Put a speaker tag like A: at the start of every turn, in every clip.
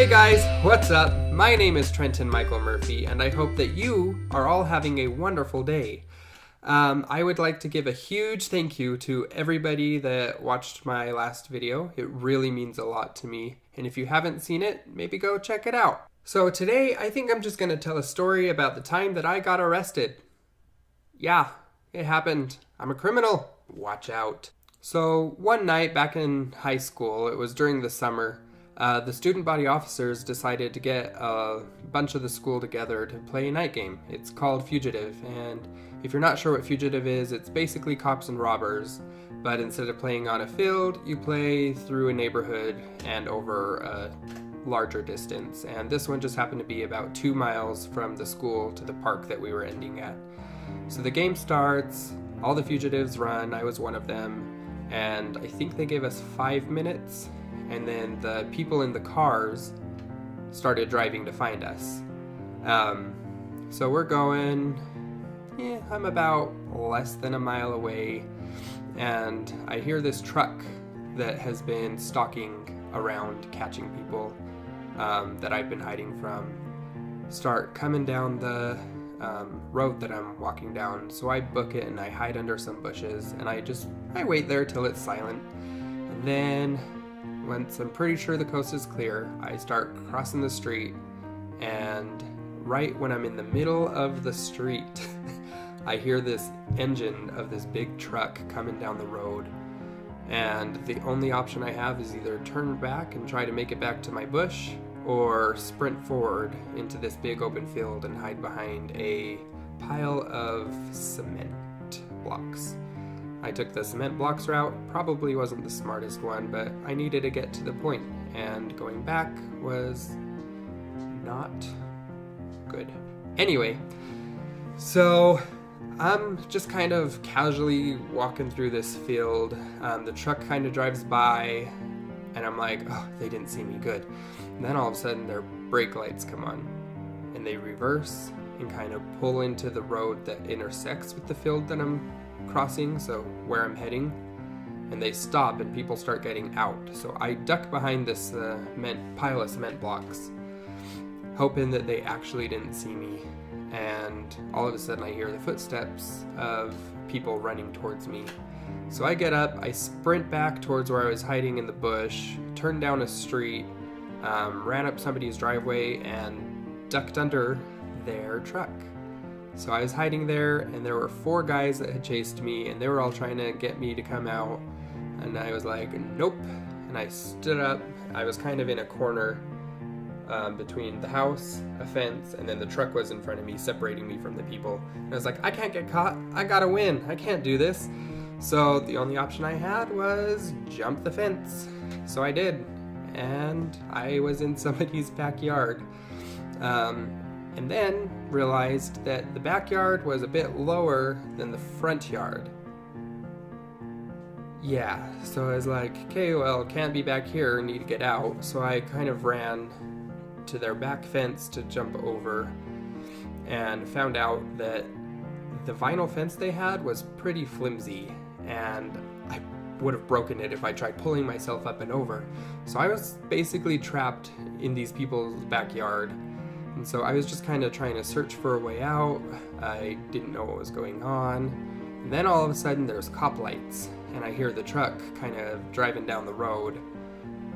A: Hey guys, what's up? My name is Trenton Michael Murphy, and I hope that you are all having a wonderful day. I would like to give a huge thank you to everybody that watched my last video. It really means a lot to me, and if you haven't seen it, maybe go check it out. So today, I think I'm just going to tell a story about the time that I got arrested. Yeah, it happened. I'm a criminal. Watch out. So one night back in high school, it was during the summer, the student body officers decided to get a bunch of the school together to play a night game. It's called Fugitive, and if you're not sure what Fugitive is, it's basically cops and robbers, but instead of playing on a field, you play through a neighborhood and over a larger distance, and this one just happened to be about 2 miles from the school to the park that we were ending at. So the game starts, all the fugitives run, I was one of them, and I think they gave us 5 minutes, and then the people in the cars started driving to find us. So we're going, I'm about less than a mile away, and I hear this truck that has been stalking around catching people that I've been hiding from start coming down the road that I'm walking down. So I book it and I hide under some bushes, and I wait there till it's silent, and then once I'm pretty sure the coast is clear, I start crossing the street, and right when I'm in the middle of the street, I hear this engine of this big truck coming down the road, and the only option I have is either turn back and try to make it back to my bush, or sprint forward into this big open field and hide behind a pile of cement blocks. I took the cement blocks route, probably wasn't the smartest one, but I needed to get to the point, and going back was not good. Anyway, so I'm just kind of casually walking through this field. The truck kind of drives by, and I'm like, oh, they didn't see me, good. And then all of a sudden their brake lights come on, and they reverse and kind of pull into the road that intersects with the field that I'm crossing, so where I'm heading, and they stop and people start getting out. So I duck behind this pile of cement blocks, hoping that they actually didn't see me, and all of a sudden I hear the footsteps of people running towards me. So I get up, I sprint back towards where I was hiding in the bush, turned down a street, ran up somebody's driveway, and ducked under their truck. So I was hiding there, and there were 4 guys that had chased me, and they were all trying to get me to come out, and I was like, nope, and I stood up. I was kind of in a corner between the house, a fence, and then the truck was in front of me, separating me from the people, and I was like, I can't get caught, I gotta win, I can't do this. So the only option I had was jump the fence. So I did, and I was in somebody's backyard. And then realized that the backyard was a bit lower than the front yard. Yeah, so I was like, okay, well, can't be back here, need to get out. So I kind of ran to their back fence to jump over, and found out that the vinyl fence they had was pretty flimsy, and I would have broken it if I tried pulling myself up and over. So I was basically trapped in these people's backyard. And so I was just kind of trying to search for a way out. I didn't know what was going on. And then all of a sudden there's cop lights, and I hear the truck kind of driving down the road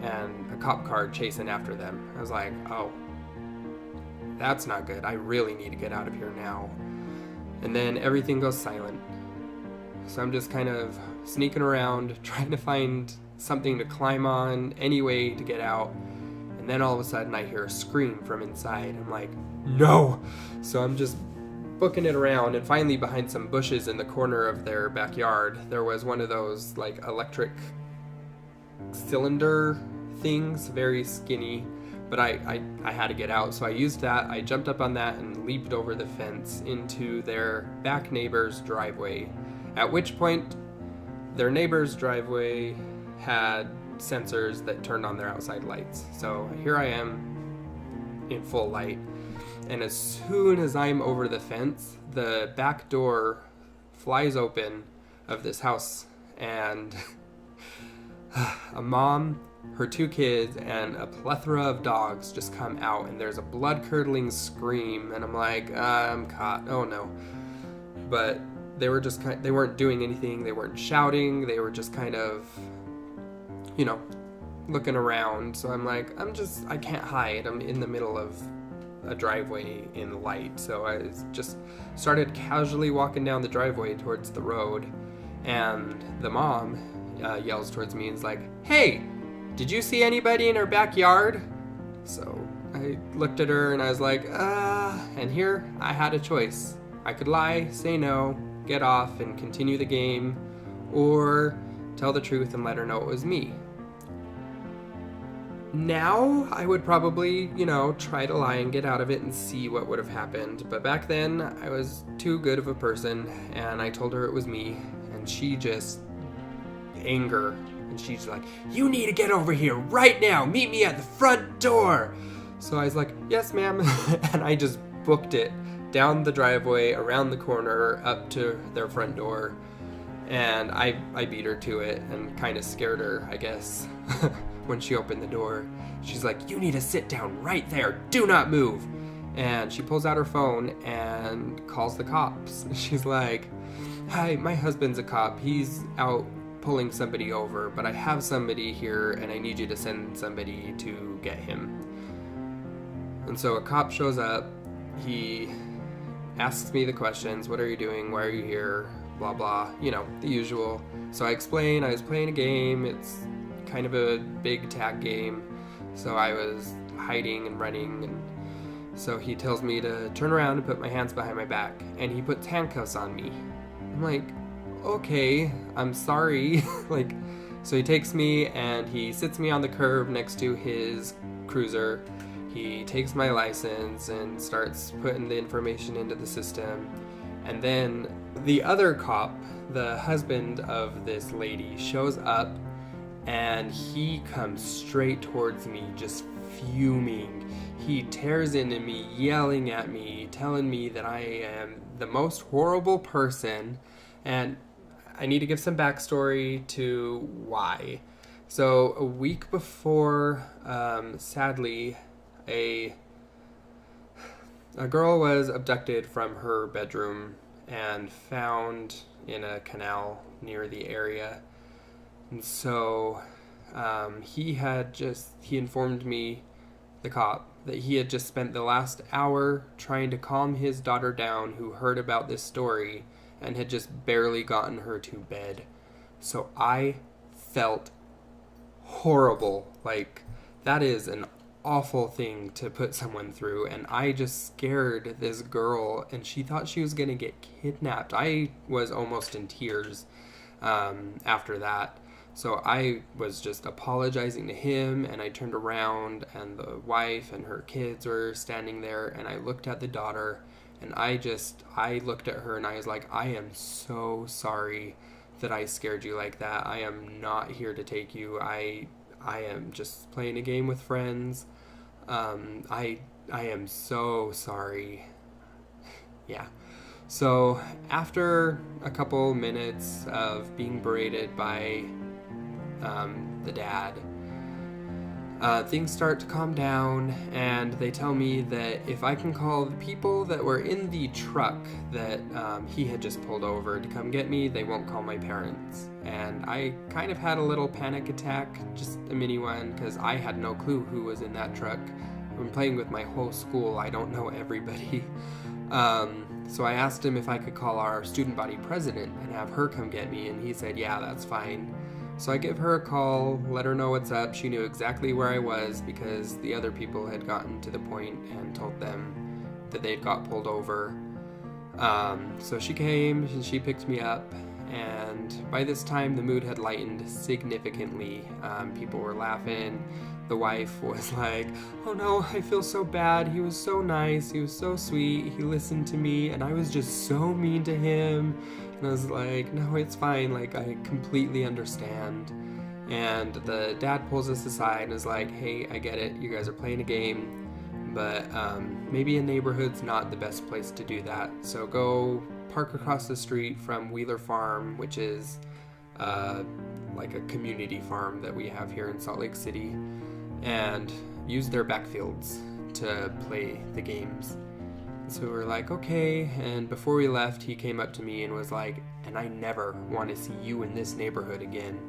A: and a cop car chasing after them. I was like, oh, that's not good. I really need to get out of here now. And then everything goes silent. So I'm just kind of sneaking around, trying to find something to climb on, any way to get out. And then all of a sudden I hear a scream from inside. I'm like, no! So I'm just booking it around, and finally behind some bushes in the corner of their backyard, there was one of those like electric cylinder things, very skinny, but I had to get out. So I used that, I jumped up on that and leaped over the fence into their back neighbor's driveway. At which point, their neighbor's driveway had sensors that turned on their outside lights. So here I am in full light, and as soon as I'm over the fence, the back door flies open of this house, and a mom her 2 kids, and a plethora of dogs just come out, and there's a blood-curdling scream, and I'm like, I'm caught. Oh no. But they were just they weren't doing anything. They weren't shouting. They were just kind of, looking around. So I'm like, I can't hide. I'm in the middle of a driveway in light. So I just started casually walking down the driveway towards the road, and the mom yells towards me and is like, "Hey, did you see anybody in her backyard?" So I looked at her and I was like, and here I had a choice. I could lie, say no, get off and continue the game, or tell the truth and let her know it was me. Now, I would probably, try to lie and get out of it and see what would have happened. But back then, I was too good of a person, and I told her it was me, and she just, anger, and she's like, "You need to get over here right now. Meet me at the front door." So I was like, "Yes, ma'am." And I just booked it down the driveway, around the corner, up to their front door. And I beat her to it and kind of scared her, I guess. When she opened the door, she's like, "You need to sit down right there. Do not move." And she pulls out her phone and calls the cops. She's like, "Hi, my husband's a cop. He's out pulling somebody over, but I have somebody here and I need you to send somebody to get him." And so a cop shows up. He asks me the questions. "What are you doing? Why are you here?" Blah, blah, the usual. So I explain I was playing a game. It's kind of a big tag game. So I was hiding and running, and so he tells me to turn around and put my hands behind my back, and he puts handcuffs on me. I'm like, okay, I'm sorry. So he takes me and he sits me on the curb next to his cruiser. He takes my license and starts putting the information into the system. And then the other cop, the husband of this lady, shows up, and he comes straight towards me, just fuming. He tears into me, yelling at me, telling me that I am the most horrible person. And I need to give some backstory to why. So a week before, sadly, a girl was abducted from her bedroom and found in a canal near the area. And so he informed me, the cop, that he had just spent the last hour trying to calm his daughter down, who heard about this story, and had just barely gotten her to bed. So I felt horrible. That is an awful thing to put someone through, and I just scared this girl, and she thought she was gonna get kidnapped. I was almost in tears after that. So I was just apologizing to him, and I turned around, and the wife and her kids were standing there, and I looked at the daughter, and I looked at her, and I was like, "I am so sorry that I scared you like that. I am not here to take you. I am just playing a game with friends. I am so sorry." Yeah. So after a couple minutes of being berated by the dad, things start to calm down, and they tell me that if I can call the people that were in the truck that he had just pulled over to come get me, they won't call my parents. And I kind of had a little panic attack, just a mini one, because I had no clue who was in that truck. I'm playing with my whole school. I don't know everybody. So I asked him if I could call our student body president and have her come get me, and he said, "Yeah, that's fine." So I give her a call, let her know what's up. She knew exactly where I was because the other people had gotten to the point and told them that they'd got pulled over. So she came and she picked me up, and by this time the mood had lightened significantly. People were laughing. The wife was like, "Oh no, I feel so bad. He was so nice. He was so sweet. He listened to me, and I was just so mean to him." And I was like, "No, it's fine. I completely understand." And the dad pulls us aside and is like, "Hey, I get it. You guys are playing a game, but maybe a neighborhood's not the best place to do that. So go park across the street from Wheeler Farm, which is like a community farm that we have here in Salt Lake City, and use their backfields to play the games. So we were like, okay, and before we left, he came up to me and was like, and I never want to see you in this neighborhood again.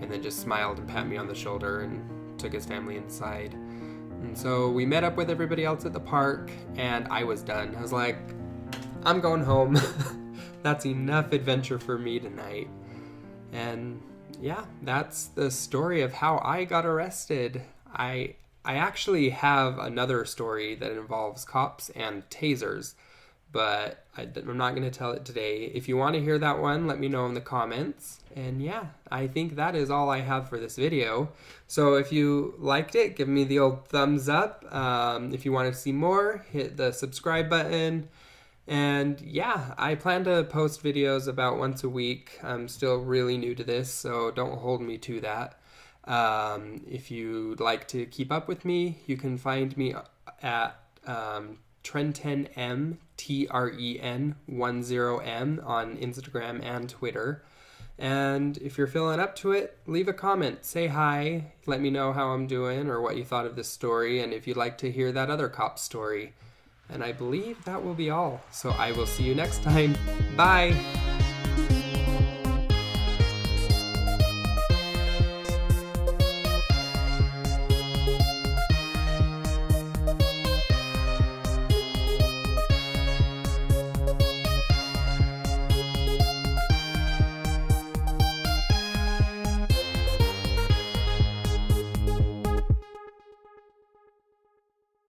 A: And then just smiled and pat me on the shoulder and took his family inside. And so we met up with everybody else at the park, and I was done. I was like, I'm going home. That's enough adventure for me tonight. And yeah, that's the story of how I got arrested. I actually have another story that involves cops and tasers, but I'm not going to tell it today. If you want to hear that one, let me know in the comments. And yeah, I think that is all I have for this video. So if you liked it, give me the old thumbs up. If you want to see more, hit the subscribe button. And yeah, I plan to post videos about once a week. I'm still really new to this, so don't hold me to that. If you'd like to keep up with me, you can find me at Trenton, Tren10M on Instagram and Twitter. And if you're feeling up to it, leave a comment, say hi, let me know how I'm doing or what you thought of this story, and if you'd like to hear that other cop story. And I believe that will be all. So I will see you next time. Bye!